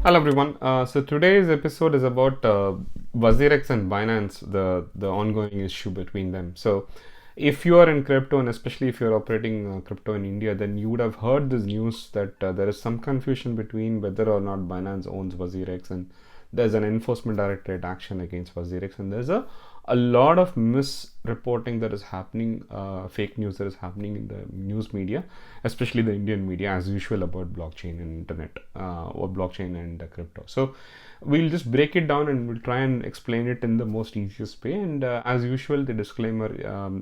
Hello everyone. So today's episode is about WazirX and Binance, the ongoing issue between them. So if you are in crypto and especially if you're operating crypto in India, then you would have heard this news that there is some confusion between whether or not Binance owns WazirX, and there's an enforcement directorate action against WazirX, and there's a lot of misreporting that is happening, fake news that is happening in the news media, especially the Indian media, as usual, about blockchain and internet, or blockchain and crypto. So we'll just break it down and we'll try and explain it in the most easiest way. And as usual, the disclaimer: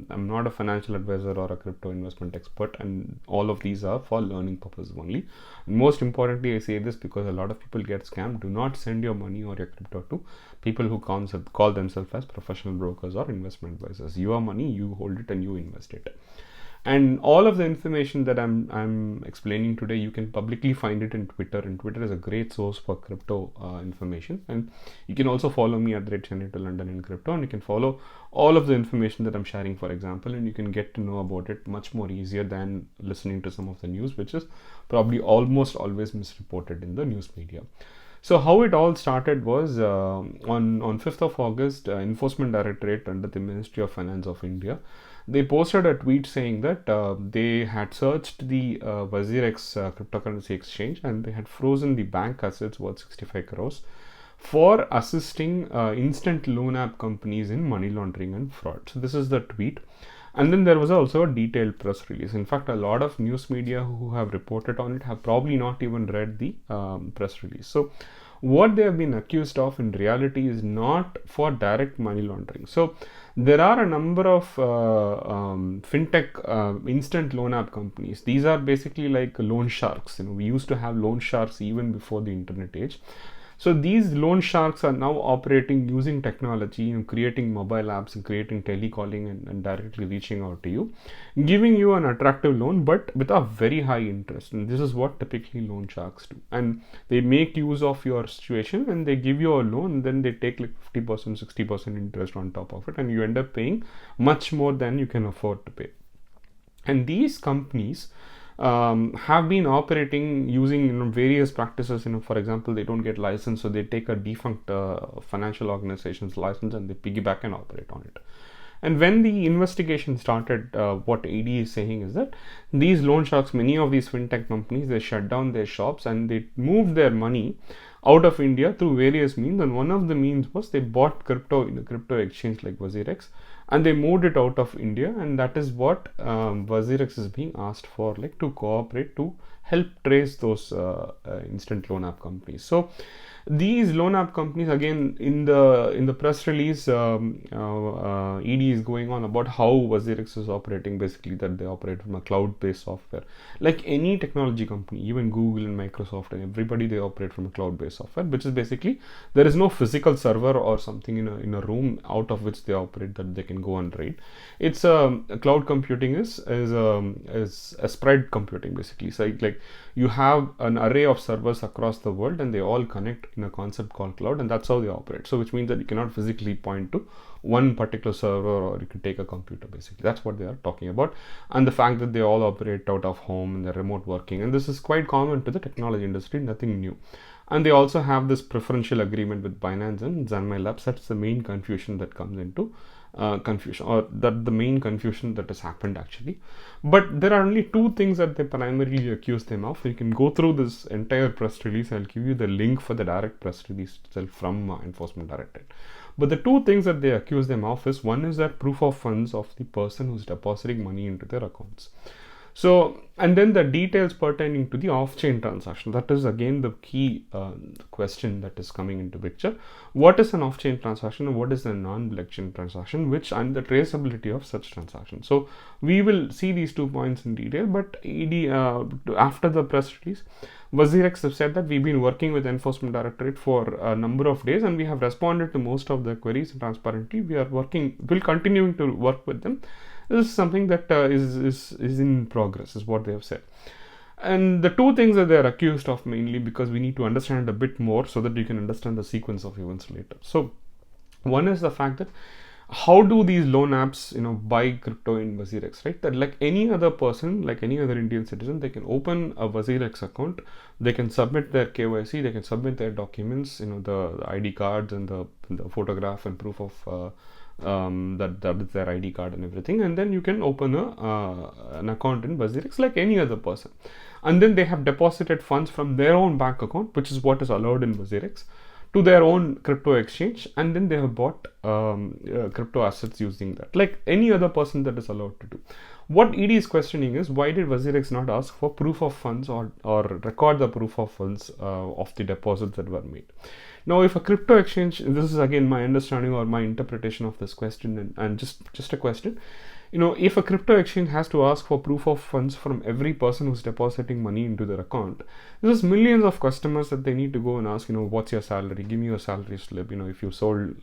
I'm not a financial advisor or a crypto investment expert, and all of these are for learning purposes only. And most importantly, I say this because a lot of people get scammed. Do not send your money or your crypto to people who call themselves as professional brokers or investment advisors. Your money, you hold it and you invest it. And all of the information that I'm explaining today, you can publicly find it in Twitter, and Twitter is a great source for crypto information. And you can also follow me at the Chennai to London in crypto, and you can follow all of the information that I'm sharing, for example, and you can get to know about it much more easier than listening to some of the news, which is probably almost always misreported in the news media. So how it all started was on 5th of August, Enforcement Directorate under the Ministry of Finance of India, they posted a tweet saying that they had searched the WazirX cryptocurrency exchange, and they had frozen the bank assets worth 65 crores for assisting instant loan app companies in money laundering and fraud. So this is the tweet. And then there was also a detailed press release. In fact, a lot of news media who have reported on it have probably not even read the press release. So what they have been accused of in reality is not for direct money laundering. So there are a number of fintech instant loan app companies. These are basically like loan sharks. We used to have loan sharks even before the internet age. So these loan sharks are now operating using technology, creating mobile apps and creating telecalling and directly reaching out to you, giving you an attractive loan, but with a very high interest. And this is what typically loan sharks do. And they make use of your situation and they give you a loan, and then they take like 50%, 60% interest on top of it, and you end up paying much more than you can afford to pay. And these companies have been operating using various practices. For example, they don't get license, so they take a defunct financial organization's license and they piggyback and operate on it. And when the investigation started, what AD is saying is that these loan sharks, many of these fintech companies, they shut down their shops and they moved their money out of India through various means. And one of the means was they bought crypto in a crypto exchange like WazirX, and they moved it out of India. And that is what WazirX is being asked for, like to cooperate to help trace those instant loan app companies. So these loan app companies, again, in the press release, ED is going on about how WazirX is operating, basically that they operate from a cloud-based software. Like any technology company, even Google and Microsoft and everybody, they operate from a cloud-based software, which is basically there is no physical server or something in a room out of which they operate that they can go and read. It's cloud computing is a spread computing, basically. So like you have an array of servers across the world and they all connect in a concept called cloud, and that's how they operate. So which means that you cannot physically point to one particular server, or you can take a computer, basically. That's what they are talking about. And the fact that they all operate out of home and they're remote working, and this is quite common to the technology industry, nothing new. And they also have this preferential agreement with Binance and Zanmai Labs. That's the main confusion that comes into confusion, or that the main confusion that has happened actually. But there are only two things that they primarily accuse them of. You can go through this entire press release. I'll give you the link for the direct press release itself from Enforcement Directorate. But the two things that they accuse them of is, one is that proof of funds of the person who's depositing money into their accounts. So, and then the details pertaining to the off-chain transaction. That is again the key question that is coming into picture. What is an off-chain transaction and what is a non-blockchain transaction, and the traceability of such transactions. So we will see these 2 points in detail, but after the press release, WazirX have said that we've been working with Enforcement Directorate for a number of days and we have responded to most of the queries transparently. We'll continue to work with them. This is something that is in progress, is what they have said. And the two things that they are accused of, mainly because we need to understand a bit more so that you can understand the sequence of events later. So one is the fact that how do these loan apps, buy crypto in WazirX, right? That like any other person, like any other Indian citizen, they can open a WazirX account, they can submit their KYC, they can submit their documents, the ID cards and the photograph and proof of that is their ID card and everything, and then you can open an account in WazirX like any other person, and then they have deposited funds from their own bank account, which is what is allowed in WazirX, to their own crypto exchange, and then they have bought crypto assets using that, like any other person that is allowed to do. What ED is questioning is, why did WazirX not ask for proof of funds or record the proof of funds of the deposits that were made? Now, if a crypto exchange, this is again my understanding or my interpretation of this question, and just a question, if a crypto exchange has to ask for proof of funds from every person who's depositing money into their account, there's millions of customers that they need to go and ask, what's your salary? Give me your salary slip. If you sold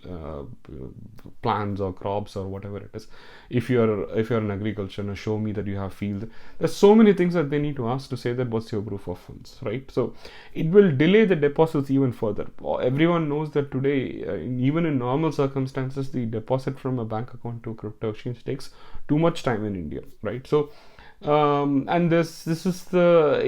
plants or crops or whatever it is. If you're in agriculture, show me that you have field. There's so many things that they need to ask to say that what's your proof of funds, right? So it will delay the deposits even further. Everyone knows that today, even in normal circumstances, the deposit from a bank account to a crypto exchange takes too much time in India, right? So and this is the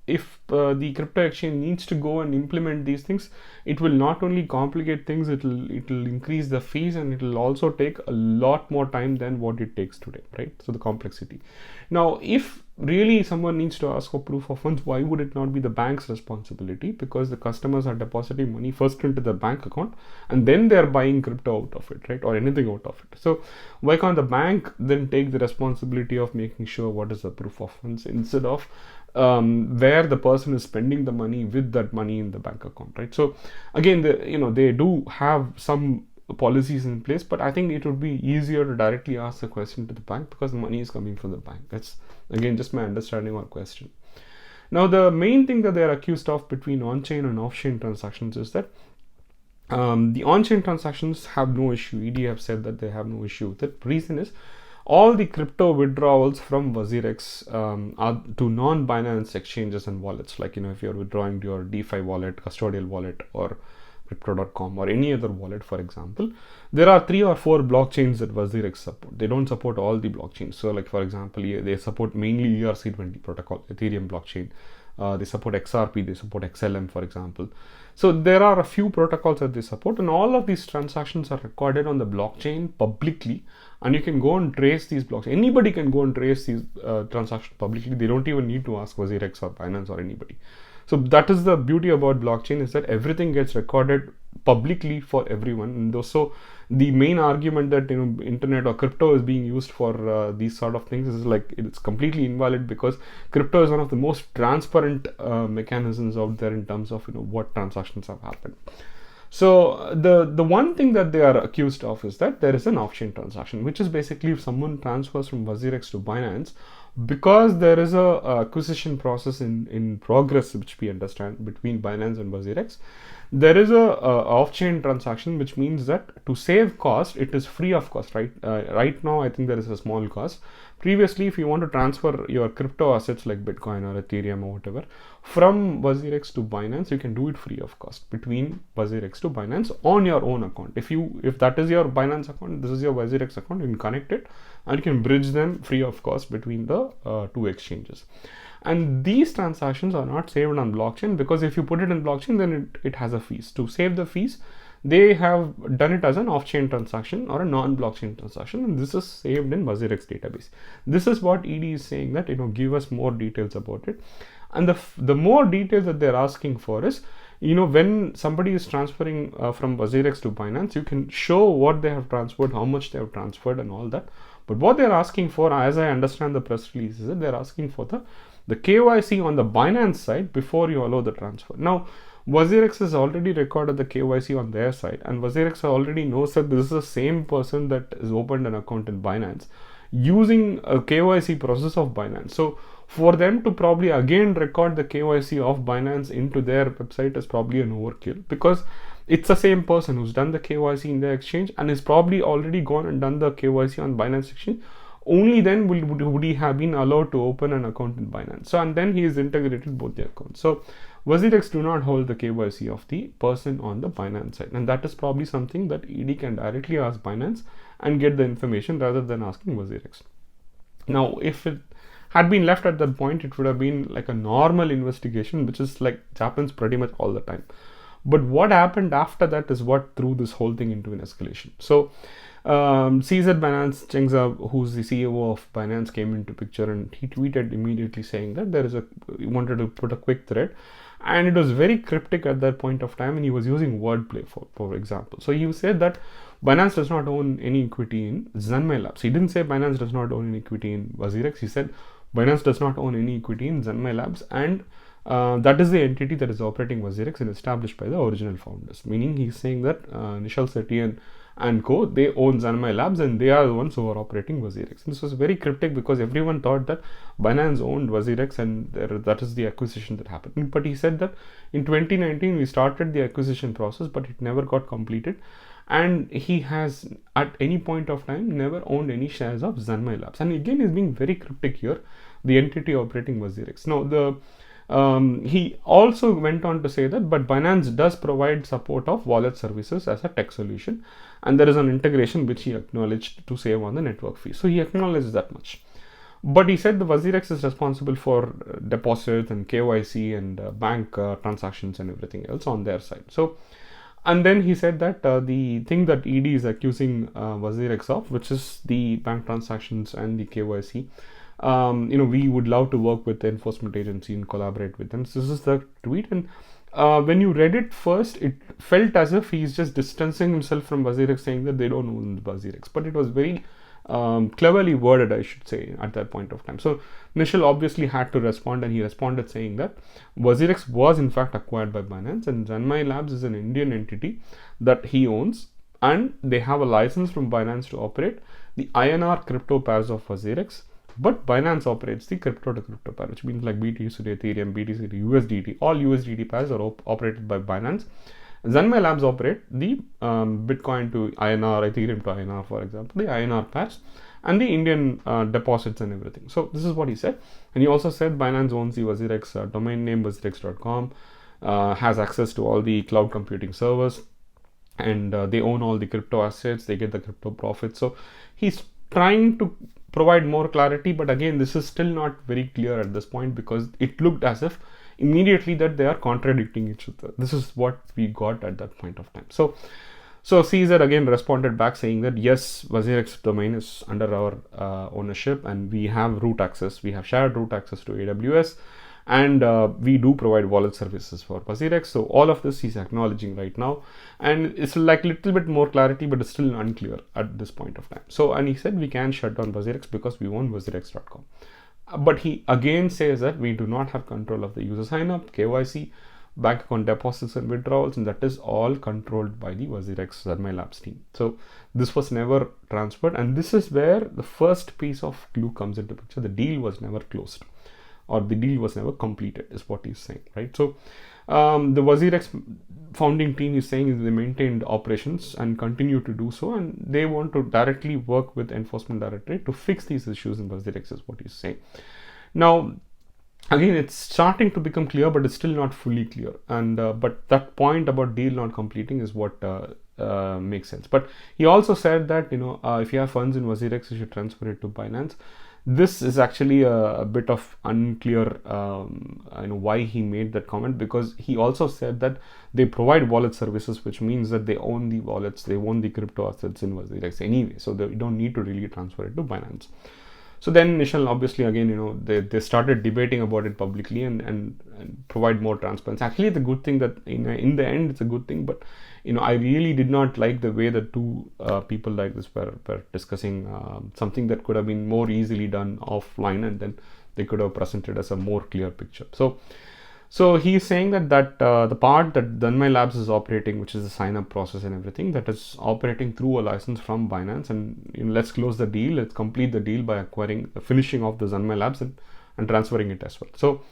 if the crypto exchange needs to go and implement these things, it will not only complicate things, it will increase the fees, and it will also take a lot more time than what it takes today, right? So the complexity. Now, if really someone needs to ask for proof of funds, why would it not be the bank's responsibility? Because the customers are depositing money first into the bank account, and then they're buying crypto out of it, right? Or anything out of it. So why can't the bank then take the responsibility of making sure what is the proof of funds, instead of where the person is spending the money with that money in the bank account, right? So again, they do have some policies in place, but I think it would be easier to directly ask the question to the bank, because the money is coming from the bank. That's again just my understanding or question. Now, the main thing that they are accused of between on-chain and off-chain transactions is that the on-chain transactions have no issue. ED have said that they have no issue with it. Reason is, all the crypto withdrawals from WazirX are to non-Binance exchanges and wallets. Like, if you're withdrawing to your DeFi wallet, custodial wallet, or crypto.com or any other wallet, for example, there are 3 or 4 blockchains that WazirX support. They don't support all the blockchains. So, like, for example, they support mainly ERC20 protocol, Ethereum blockchain. They support XRP, they support XLM, for example. So there are a few protocols that they support, and all of these transactions are recorded on the blockchain publicly, and you can go and trace these blocks. Anybody can go and trace these transactions publicly. They don't even need to ask WazirX or Binance or anybody. So that is the beauty about blockchain, is that everything gets recorded publicly for everyone. And also, the main argument that internet or crypto is being used for these sort of things is like it's completely invalid, because crypto is one of the most transparent mechanisms out there in terms of what transactions have happened. So the one thing that they are accused of is that there is an off-chain transaction, which is basically if someone transfers from WazirX to Binance, because there is a acquisition process in progress, which we understand, between Binance and WazirX. There is a off-chain transaction, which means that to save cost, it is free of cost, right? Right now, I think there is a small cost. Previously, if you want to transfer your crypto assets like Bitcoin or Ethereum or whatever from WazirX to Binance, you can do it free of cost between WazirX to Binance on your own account. If that is your Binance account, this is your WazirX account, you can connect it and you can bridge them free of cost between the two exchanges. And these transactions are not saved on blockchain, because if you put it in blockchain, then it has a fees. To save the fees, they have done it as an off-chain transaction or a non-blockchain transaction, and this is saved in WazirX database. This is what ED is saying, that give us more details about it. And the more details that they're asking for is, when somebody is transferring from WazirX to Binance, you can show what they have transferred, how much they have transferred, and all that. But what they're asking for, as I understand the press release, is that they're asking for the KYC on the Binance side before you allow the transfer. Now, WazirX has already recorded the KYC on their side, and WazirX already knows that this is the same person that has opened an account in Binance using a KYC process of Binance. So for them to probably again record the KYC of Binance into their website is probably an overkill, because it's the same person who's done the KYC in the exchange and is probably already gone and done the KYC on Binance exchange. only then would he have been allowed to open an account in Binance. So, and then he has integrated both the accounts. So, WazirX do not hold the KYC of the person on the Binance side, and that is probably something that ED can directly ask Binance and get the information rather than asking WazirX. Now, if it had been left at that point, it would have been like a normal investigation, which is like it happens pretty much all the time. But what happened after that is what threw this whole thing into an escalation. So, CZ Binance Chengza, who's the CEO of Binance, came into picture, and he tweeted immediately saying that he wanted to put a quick thread, and it was very cryptic at that point of time, and he was using wordplay for example. So he said that Binance does not own any equity in Zenmai Labs. He didn't say Binance does not own any equity in WazirX. He said Binance does not own any equity in Zenmai Labs, and that is the entity that is operating WazirX and established by the original founders. Meaning, he's saying that Nishal Sethi and co, they own Zenmai Labs, and they are the ones who are operating WazirX. And this was very cryptic because everyone thought that Binance owned WazirX, and that is the acquisition that happened. But he said that in 2019 we started the acquisition process, but it never got completed, and he has at any point of time never owned any shares of Zenmai Labs. And again, he's being very cryptic here, the entity operating WazirX. Now, he also went on to say that, but Binance does provide support of wallet services as a tech solution, and there is an integration which he acknowledged to save on the network fee. So he acknowledges that much. But he said the WazirX is responsible for deposits and KYC and bank transactions and everything else on their side. So, and then he said that the thing that ED is accusing WazirX of, which is the bank transactions and the KYC, we would love to work with the enforcement agency and collaborate with them. So this is the tweet, and when you read it first, it felt as if he's just distancing himself from WazirX, saying that they don't own WazirX. But it was very cleverly worded, I should say, at that point of time. So Nishal obviously had to respond, and he responded saying that WazirX was in fact acquired by Binance, and Zenmai Labs is an Indian entity that he owns, and they have a license from Binance to operate the INR crypto pairs of WazirX. But Binance operates the crypto to crypto pair, which means like BTC to Ethereum, BTC to USDT. All USDT pairs are operated by Binance. Zenmai Labs operate the Bitcoin to INR, Ethereum to INR, for example, the INR pairs, and the Indian deposits and everything. So this is what he said. And he also said Binance owns the WazirX domain name, WazirX.com, has access to all the cloud computing servers, and they own all the crypto assets, they get the crypto profits. So he's trying to provide more clarity, but again, this is still not very clear at this point, because it looked as if immediately that they are contradicting each other. This is what we got at that point of time. So CZ again responded back saying that yes, WazirX domain is under our ownership, and we have root access, we have shared root access to AWS, and we do provide wallet services for WazirX. So all of this he's acknowledging right now, and it's like a little bit more clarity, but it's still unclear at this point of time. So, and he said we can shut down WazirX because we own WazirX.com. But he again says that we do not have control of the user sign up, KYC, bank account deposits and withdrawals, and that is all controlled by the WazirX Zenmai Labs team. So this was never transferred, and this is where the first piece of clue comes into picture. The deal was never closed, or the deal was never completed, is what he's saying, right? So the WazirX founding team is saying they maintained operations and continue to do so, and they want to directly work with Enforcement Directorate to fix these issues in WazirX, is what he's saying. Now, again, it's starting to become clear, but it's still not fully clear. And but that point about deal not completing is what makes sense. But he also said that if you have funds in WazirX, you should transfer it to Binance. This is actually a bit of unclear why he made that comment, because he also said that they provide wallet services, which means that they own the wallets, they own the crypto assets in WazirX anyway, so they don't need to really transfer it to Binance. So then Nishal obviously again they started debating about it publicly and provide more transparency. Actually, it's a good thing that in the end it's a good thing, but I really did not like the way the two people like this were discussing something that could have been more easily done offline, and then they could have presented as a more clear picture. So he's saying that the part that Zenmai Labs is operating, which is the sign up process and everything, that is operating through a license from Binance, and let's close the deal, let's complete the deal by finishing off the Zenmai Labs and transferring it as well. So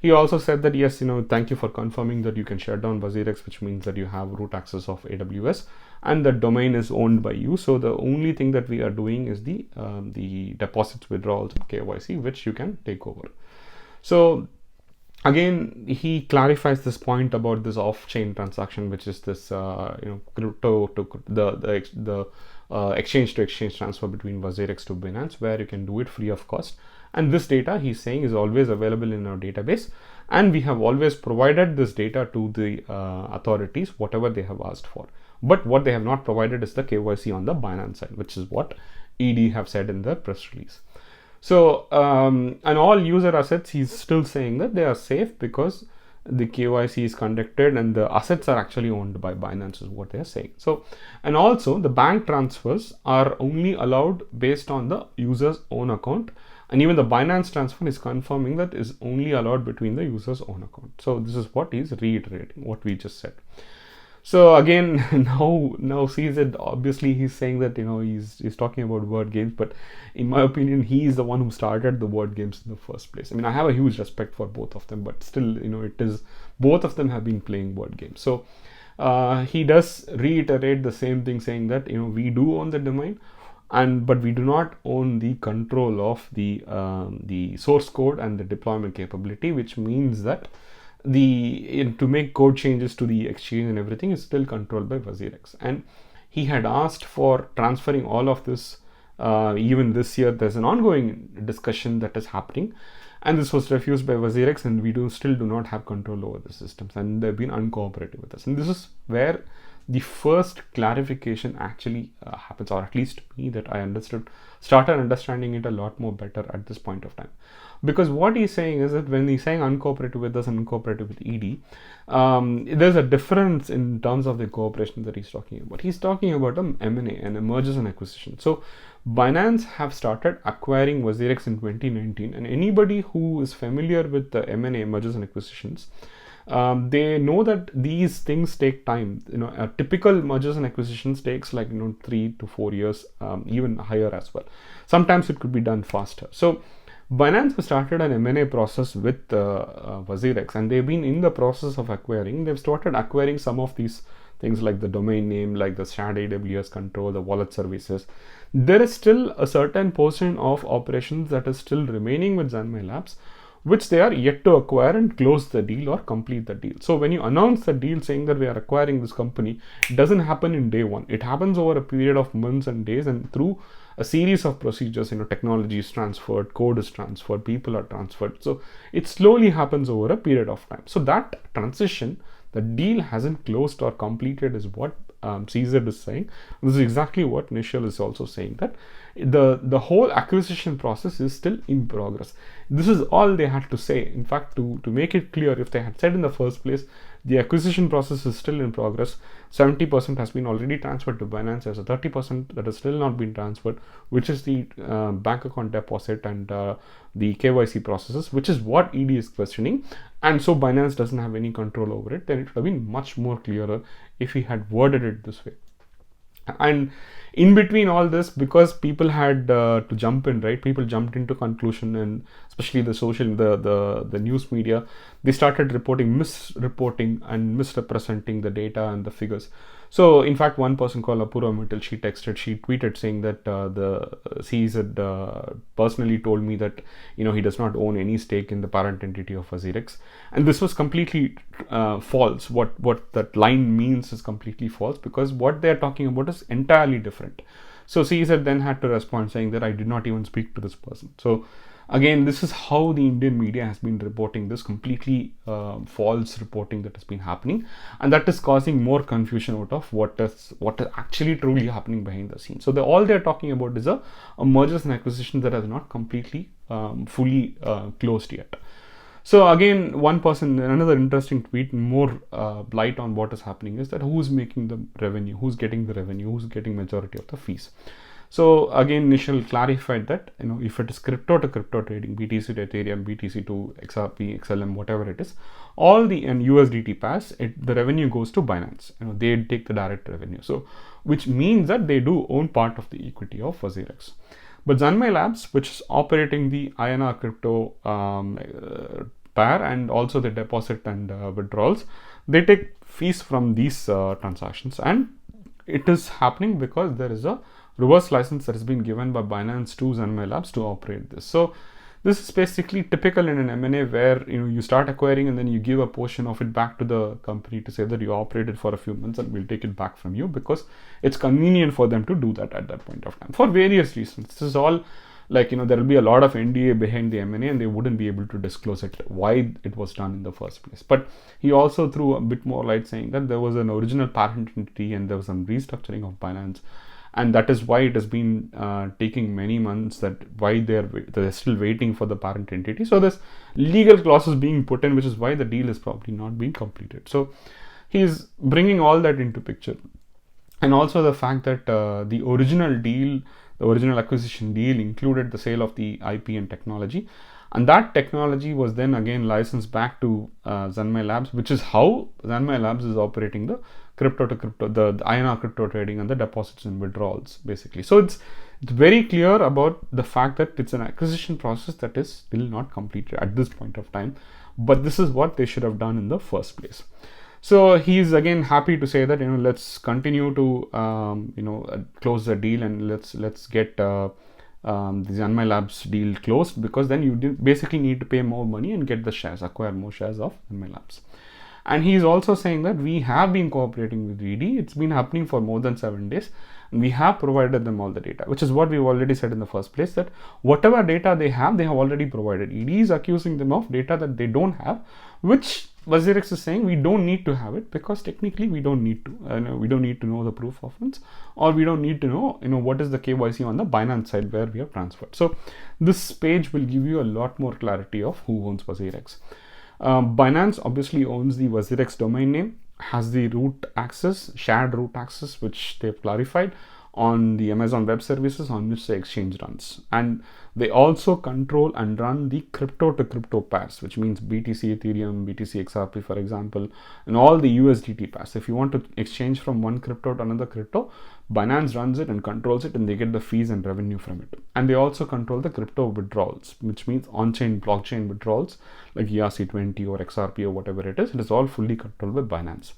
he also said that yes, thank you for confirming that you can shut down WazirX, which means that you have root access of AWS and the domain is owned by you. So the only thing that we are doing is the deposits, withdrawals, and KYC, which you can take over. So again, he clarifies this point about this off-chain transaction, which is this crypto to the exchange to exchange transfer between WazirX to Binance, where you can do it free of cost. And this data, he's saying, is always available in our database, and we have always provided this data to the authorities, whatever they have asked for. But what they have not provided is the KYC on the Binance side, which is what ED have said in the press release. So, and all user assets, he's still saying that they are safe because the KYC is conducted and the assets are actually owned by Binance, is what they are saying. So, and also the bank transfers are only allowed based on the user's own account. And even the Binance transfer is confirming that is only allowed between the user's own account. So this is what he's reiterating, what we just said. So again, now sees it. Obviously, he's saying that he's talking about word games, but in my opinion, he is the one who started the word games in the first place. I mean, I have a huge respect for both of them, but still, it is both of them have been playing word games. So he does reiterate the same thing, saying that we do own the domain, but we do not own the control of the source code and the deployment capability, which means that to make code changes to the exchange and everything is still controlled by WazirX. And he had asked for transferring all of this even this year. There's an ongoing discussion that is happening, and this was refused by WazirX, and we still do not have control over the systems, and they've been uncooperative with us. And this is where the first clarification actually happens, or at least me, that I started understanding it a lot more better at this point of time. Because what he's saying is that when he's saying uncooperative with us and uncooperative with ED, there's a difference in terms of the cooperation that he's talking about. He's talking about an M&A, and mergers and acquisition. So Binance have started acquiring WazirX in 2019, and anybody who is familiar with the M&A, mergers and acquisitions, they know that these things take time. A typical mergers and acquisitions takes like 3 to 4 years, even higher as well. Sometimes it could be done faster. So Binance has started an M&A process with WazirX, and they've been in the process of acquiring. They've started acquiring some of these things like the domain name, like the shared AWS control, the wallet services. There is still a certain portion of operations that is still remaining with Zanmai Labs, which they are yet to acquire and close the deal or complete the deal. So when you announce the deal saying that we are acquiring this company, it doesn't happen in day one. It happens over a period of months and days, and through a series of procedures. Technology is transferred, code is transferred, people are transferred. So it slowly happens over a period of time. So that transition, the deal hasn't closed or completed, is what Caesar is saying. This is exactly what Nishal is also saying, that the whole acquisition process is still in progress. This is all they had to say. In fact, to make it clear, if they had said in the first place, the acquisition process is still in progress, 70% has been already transferred to Binance, there's a 30% that has still not been transferred, which is the bank account deposit and the KYC processes, which is what ED is questioning. And so Binance doesn't have any control over it. Then it would have been much more clearer if he had worded it this way. And in between all this, because people had to jump in, right? People jumped into conclusion, and especially the news media, they started misreporting and misrepresenting the data and the figures. So in fact, one person called Apurva Mittal, she tweeted saying that he had personally told me that he does not own any stake in the parent entity of WazirX, and this was completely false. What that line means is completely false, because what they are talking about is entirely different. So Caesar then had to respond saying that I did not even speak to this person. So again, this is how the Indian media has been reporting this completely false reporting that has been happening, and that is causing more confusion out of what is actually truly happening behind the scenes. So all they're talking about is a mergers and acquisitions that has not completely fully closed yet. So again, another interesting tweet, more light on what is happening, is that who's making the revenue, who's getting the revenue, who's getting majority of the fees. So again, Nishal clarified that if it is crypto to crypto trading, BTC to Ethereum, BTC to XRP, XLM, whatever it is, all the USDT pairs, the revenue goes to Binance. They take the direct revenue. So which means that they do own part of the equity of WazirX. But Zanmai Labs, which is operating the INR crypto pair and also the deposit and withdrawals, they take fees from these transactions, and it is happening because there is a reverse license that has been given by Binance to Zenmai Labs to operate this. So this is basically typical in an M&A where you start acquiring and then you give a portion of it back to the company to say that you operated for a few months and we'll take it back from you, because it's convenient for them to do that at that point of time for various reasons. This is all like, there will be a lot of NDA behind the M&A and they wouldn't be able to disclose it, why it was done in the first place. But he also threw a bit more light, saying that there was an original parent entity and there was some restructuring of Binance, and that is why it has been taking many months, that why they're still waiting for the parent entity. So there's legal clauses being put in, which is why the deal is probably not being completed. So he's bringing all that into picture, and also the fact that the original acquisition deal included the sale of the IP and technology, and that technology was then again licensed back to Zenmai Labs, which is how Zenmai Labs is operating the crypto to crypto, the INR crypto trading and the deposits and withdrawals, basically. So it's very clear about the fact that it's an acquisition process that is still not completed at this point of time, but this is what they should have done in the first place. So he's again happy to say that let's continue to close the deal, and let's get the Zenmai Labs deal closed, because then you basically need to pay more money and get the shares, acquire more shares of Zenmai Labs. And he's also saying that we have been cooperating with ED. It's been happening for more than 7 days. And we have provided them all the data, which is what we've already said in the first place, that whatever data they have already provided. ED is accusing them of data that they don't have, which WazirX is saying we don't need to have it, because technically we don't need to. We don't need to know the proof of funds, or we don't need to know what is the KYC on the Binance side where we have transferred. So this page will give you a lot more clarity of who owns WazirX. Binance obviously owns the WazirX domain name, has the root access, shared root access, which they've clarified on the Amazon Web Services on which the exchange runs. And they also control and run the crypto to crypto pairs, which means BTC Ethereum, BTC XRP, for example, and all the USDT pairs. If you want to exchange from one crypto to another crypto, Binance runs it and controls it, and they get the fees and revenue from it. And they also control the crypto withdrawals, which means on-chain blockchain withdrawals like ERC20 or XRP or whatever it is all fully controlled by Binance.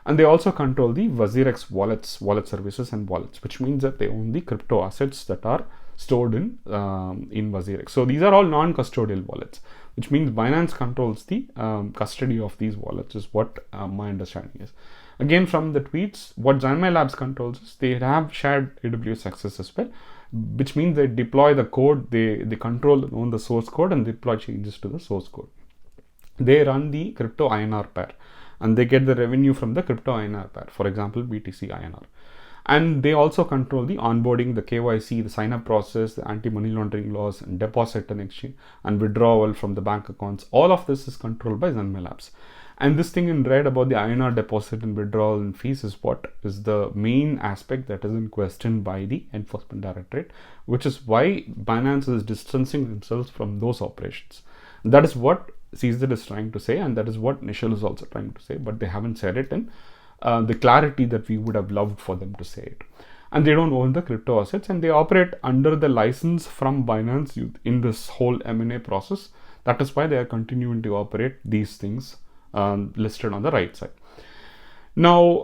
And they also control the WazirX wallets, wallet services and wallets, which means that they own the crypto assets that are stored in WazirX. So these are all non-custodial wallets, which means Binance controls the custody of these wallets, is what my understanding is. Again, from the tweets, what Zenmai Labs controls is they have shared AWS access as well, which means they deploy the code, they control and own the source code and deploy changes to the source code. They run the crypto INR pair, and they get the revenue from the crypto INR pair, for example, BTC INR. And they also control the onboarding, the KYC, the sign-up process, the anti-money laundering laws, and deposit and exchange and withdrawal from the bank accounts. All of this is controlled by Zenmai Labs. And this thing in red about the INR deposit and withdrawal and fees is what is the main aspect that is in question by the Enforcement Directorate, which is why Binance is distancing themselves from those operations. That is what CZ is trying to say, and that is what Nishal is also trying to say, but they haven't said it in the clarity that we would have loved for them to say it. And they don't own the crypto assets, and they operate under the license from Binance in this whole M&A process. That is why they are continuing to operate these things listed on the right side. Now,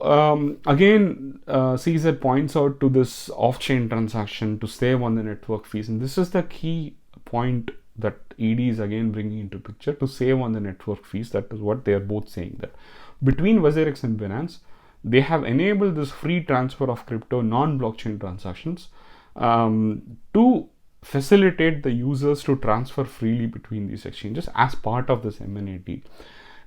again, CZ points out to this off-chain transaction to save on the network fees, and this is the key point that ED is again bringing into picture, to save on the network fees. That is what they are both saying, that between WazirX and Binance, they have enabled this free transfer of crypto non-blockchain transactions to facilitate the users to transfer freely between these exchanges as part of this M&A deal.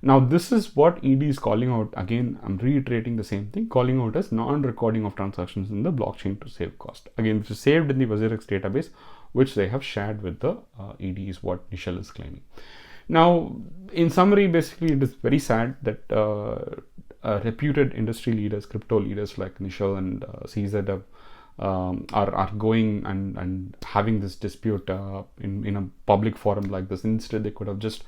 Now, this is what ED is calling out. Again, I'm reiterating the same thing, calling out as non-recording of transactions in the blockchain to save cost. Again, which is saved in the WazirX database, which they have shared with the ED, is what Nishal is claiming. Now, in summary, basically, it is very sad that reputed industry leaders, crypto leaders like Nishal and CZ are going and having this dispute in a public forum like this. Instead, they could have just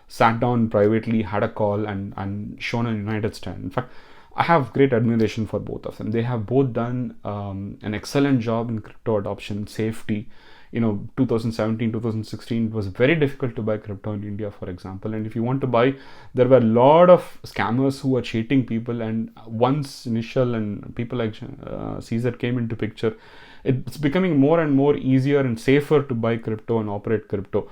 sat down privately, had a call, and shown a united stand. In fact, I have great admiration for both of them. They have both done an excellent job in crypto adoption, safety, 2017, 2016, it was very difficult to buy crypto in India, for example. And if you want to buy, there were a lot of scammers who were cheating people. And once Initial and people like Caesar came into picture, it's becoming more and more easier and safer to buy crypto and operate crypto.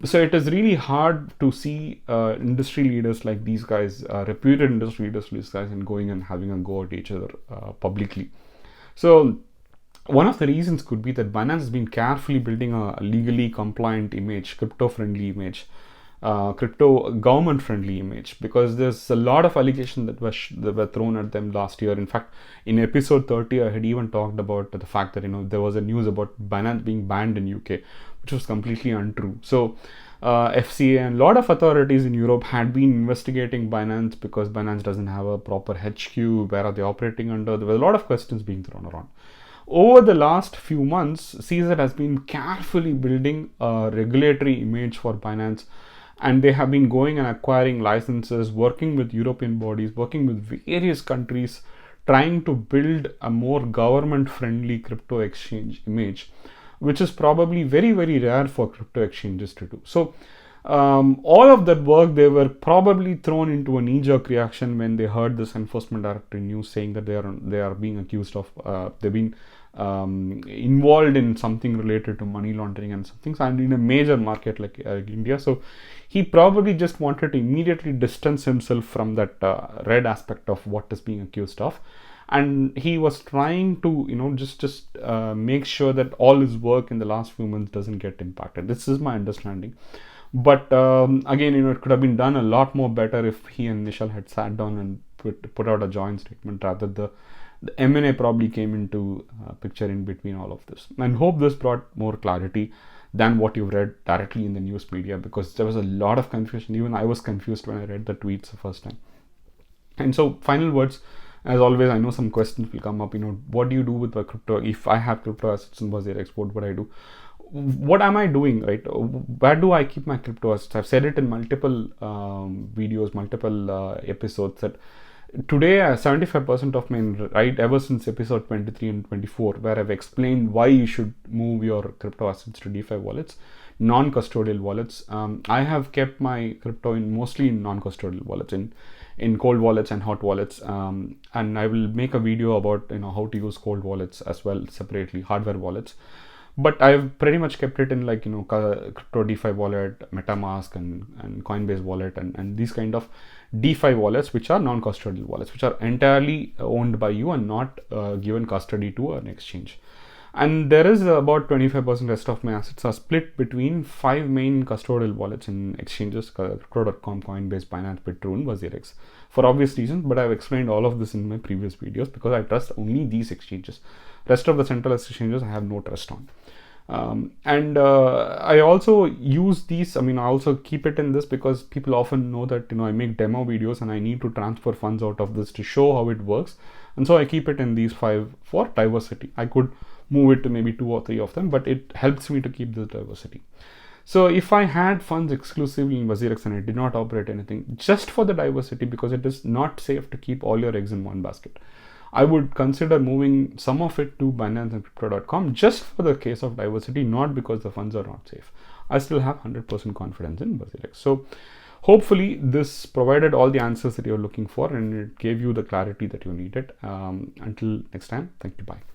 So it is really hard to see industry leaders like these guys, reputed industry leaders, these guys, and going and having a go at each other publicly. So one of the reasons could be that Binance has been carefully building a legally compliant image, crypto-friendly image, crypto government-friendly image, because there's a lot of allegations that were thrown at them last year. In fact, in episode 30, I had even talked about the fact that there was a news about Binance being banned in UK, which was completely untrue. So FCA and a lot of authorities in Europe had been investigating Binance because Binance doesn't have a proper HQ. Where are they operating under? There were a lot of questions being thrown around. Over the last few months, Caesar has been carefully building a regulatory image for Binance, and they have been going and acquiring licenses, working with European bodies, working with various countries, trying to build a more government-friendly crypto exchange image, which is probably very, very rare for crypto exchanges to do. So all of that work, they were probably thrown into a knee-jerk reaction when they heard this enforcement director news saying that they are being accused of they've been involved in something related to money laundering and something, and in a major market like India. So he probably just wanted to immediately distance himself from that red aspect of what is being accused of, and he was trying to just make sure that all his work in the last few months doesn't get impacted. This is my understanding. But again, it could have been done a lot more better if he and Nishal had sat down and put out a joint statement. Rather, the M&A probably came into picture in between all of this. And hope this brought more clarity than what you've read directly in the news media, because there was a lot of confusion. Even I was confused when I read the tweets the first time. And so, final words. As always, I know some questions will come up. What do you do with the crypto? If I have crypto assets in WazirX, what would I do? What am I doing, right? Where do I keep my crypto assets? I've said it in multiple videos, multiple episodes, that today 75% of my right ever since episode 23 and 24, where I've explained why you should move your crypto assets to DeFi wallets, non-custodial wallets. I have kept my crypto mostly in non-custodial wallets, in cold wallets and hot wallets, and I will make a video about how to use cold wallets as well separately, hardware wallets. But I've pretty much kept it in crypto DeFi wallet, MetaMask and Coinbase wallet and these kind of DeFi wallets, which are non-custodial wallets, which are entirely owned by you and not given custody to an exchange. And there is about 25% rest of my assets are split between 5 main custodial wallets in exchanges: Crypto.com, Coinbase, Binance, Bitrue, and WazirX, for obvious reasons. But I've explained all of this in my previous videos because I trust only these exchanges. Rest of the centralized exchanges I have no trust on. I also use these. I also keep it in this because people often know that I make demo videos and I need to transfer funds out of this to show how it works, and so I keep it in these 5 for diversity. I could move it to maybe 2 or 3 of them, but it helps me to keep this diversity. So if I had funds exclusively in WazirX and I did not operate anything, just for the diversity, because it is not safe to keep all your eggs in one basket, I would consider moving some of it to Binance and Crypto.com just for the case of diversity, not because the funds are not safe. I still have 100% confidence in WazirX. So hopefully this provided all the answers that you're looking for and it gave you the clarity that you needed. Until next time, thank you, bye.